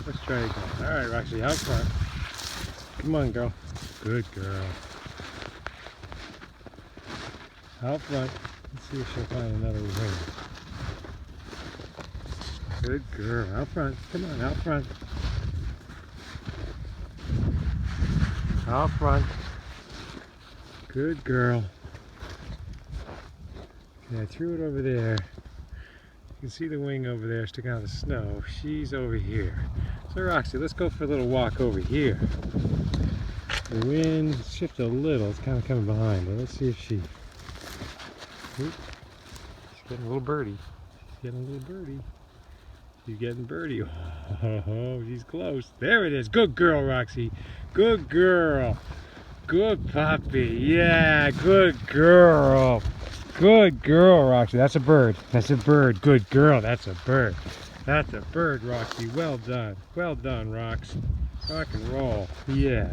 Let's try again. All right, Roxy, out front. Come on, girl. Good girl. Out front. Let's see if she'll find another wing. Good girl. Out front. Come on, out front. Out front. Good girl. Okay, I threw it over there. You can see the wing over there sticking out of the snow. She's over here. So Roxy, let's go for a little walk over here. The wind shifted a little. It's kind of coming behind her. Let's see if she... Oop. She's getting a little birdie. She's getting a little birdie. She's getting birdie. Oh, she's close. There it is. Good girl, Roxy. Good girl. Good puppy. Yeah, good girl. Good girl, Roxy. That's a bird. That's a bird. Good girl. That's a bird. That's a bird, Roxy. Well done. Well done, Rox. Rock and roll. Yeah.